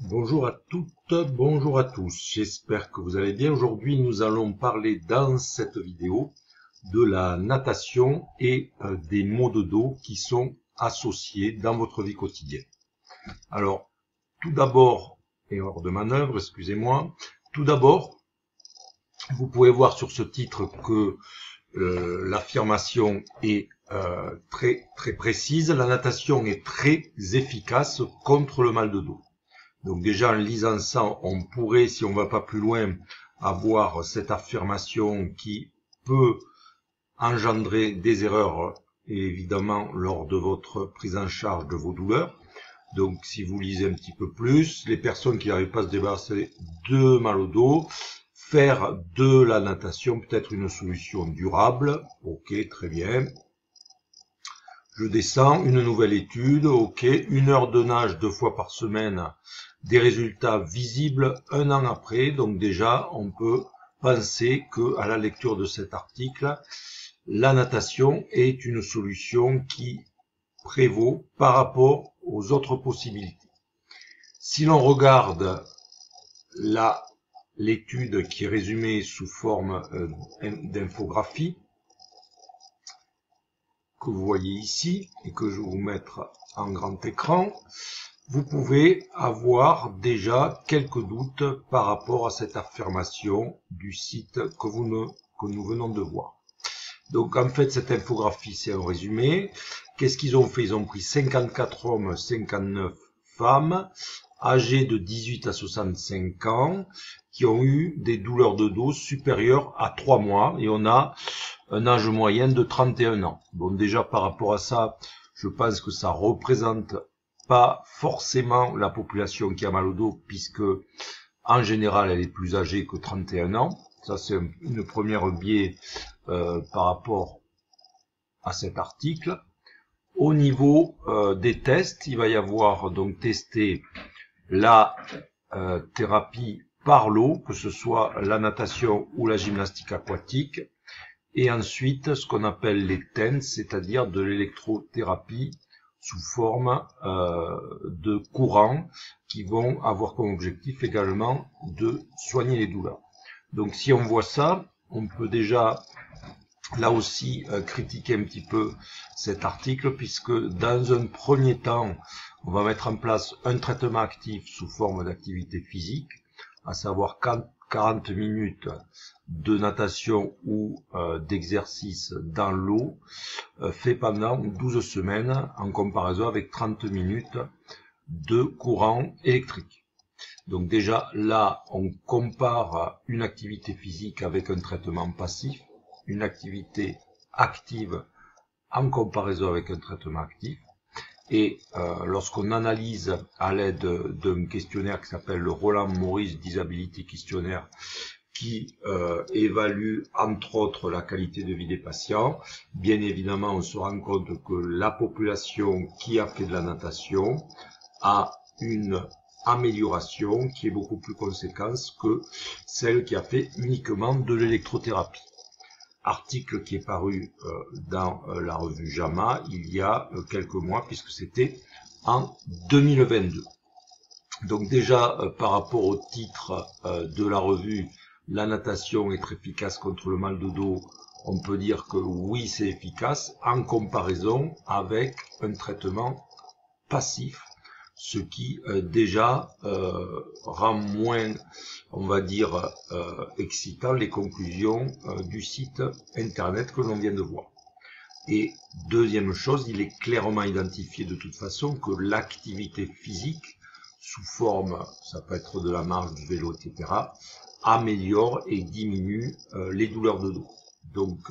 Bonjour à toutes, bonjour à tous, j'espère que vous allez bien. Aujourd'hui nous allons parler dans cette vidéo de la natation et des maux de dos qui sont associés dans votre vie quotidienne. Alors tout d'abord, et hors de manœuvre, excusez-moi, tout d'abord vous pouvez voir sur ce titre que l'affirmation est très précise. La natation est très efficace contre le mal de dos. Donc déjà en lisant ça, on pourrait, si on va pas plus loin, avoir cette affirmation qui peut engendrer des erreurs, et évidemment lors de votre prise en charge de vos douleurs. Donc si vous lisez un petit peu plus, les personnes qui n'arrivent pas à se débarrasser de mal au dos, faire de la natation peut être une solution durable. Ok, très bien. Je descends, une nouvelle étude, ok, 1 heure de nage 2 fois par semaine, des résultats visibles 1 an après. Donc déjà, on peut penser que à la lecture de cet article, la natation est une solution qui prévaut par rapport aux autres possibilités. Si l'on regarde l'étude qui est résumée sous forme d'infographie, que vous voyez ici et que je vais vous mettre en grand écran, vous pouvez avoir déjà quelques doutes par rapport à cette affirmation du site que nous venons de voir. Donc en fait cette infographie c'est un résumé. Qu'est-ce qu'ils ont fait? Ils ont pris 54 hommes, 59 femmes, âgés de 18 à 65 ans, qui ont eu des douleurs de dos supérieures à 3 mois, et on a un âge moyen de 31 ans. Bon, déjà par rapport à ça, je pense que ça représente pas forcément la population qui a mal au dos, puisque en général elle est plus âgée que 31 ans. Ça c'est une première biais par rapport à cet article. Au niveau des tests, il va y avoir donc tester la thérapie par l'eau, que ce soit la natation ou la gymnastique aquatique, et ensuite ce qu'on appelle les TENS, c'est-à-dire de l'électrothérapie sous forme de courants qui vont avoir comme objectif également de soigner les douleurs. Donc si on voit ça, on peut déjà là aussi critiquer un petit peu cet article, puisque dans un premier temps, on va mettre en place un traitement actif sous forme d'activité physique, à savoir 40 minutes de natation ou d'exercice dans l'eau, fait pendant 12 semaines, en comparaison avec 30 minutes de courant électrique. Donc déjà là, on compare une activité physique avec un traitement passif, une activité active en comparaison avec un traitement actif. Et lorsqu'on analyse à l'aide d'un questionnaire qui s'appelle le Roland Morris Disability Questionnaire, qui évalue entre autres la qualité de vie des patients, bien évidemment on se rend compte que la population qui a fait de la natation a une amélioration qui est beaucoup plus conséquente que celle qui a fait uniquement de l'électrothérapie. Article qui est paru dans la revue JAMA il y a quelques mois, puisque c'était en 2022. Donc déjà par rapport au titre de la revue, la natation est très efficace contre le mal de dos, on peut dire que oui c'est efficace en comparaison avec un traitement passif, ce qui déjà rend moins, on va dire, excitant les conclusions du site internet que l'on vient de voir. Et deuxième chose, il est clairement identifié de toute façon que l'activité physique, sous forme, ça peut être de la marche, du vélo, etc., améliore et diminue les douleurs de dos. Donc,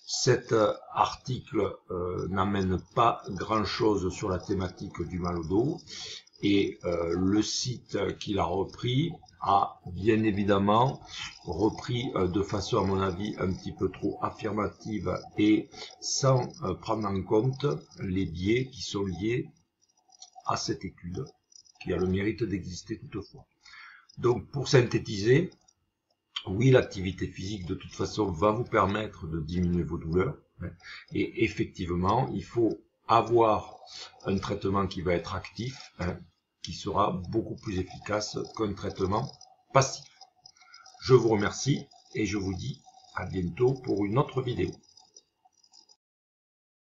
cet article n'amène pas grand-chose sur la thématique du mal au dos, et le site qui l'a repris a bien évidemment repris de façon à mon avis un petit peu trop affirmative et sans prendre en compte les biais qui sont liés à cette étude, qui a le mérite d'exister toutefois. Donc pour synthétiser, oui, l'activité physique de toute façon va vous permettre de diminuer vos douleurs, et effectivement il faut avoir un traitement qui va être actif, qui sera beaucoup plus efficace qu'un traitement passif. Je vous remercie et je vous dis à bientôt pour une autre vidéo.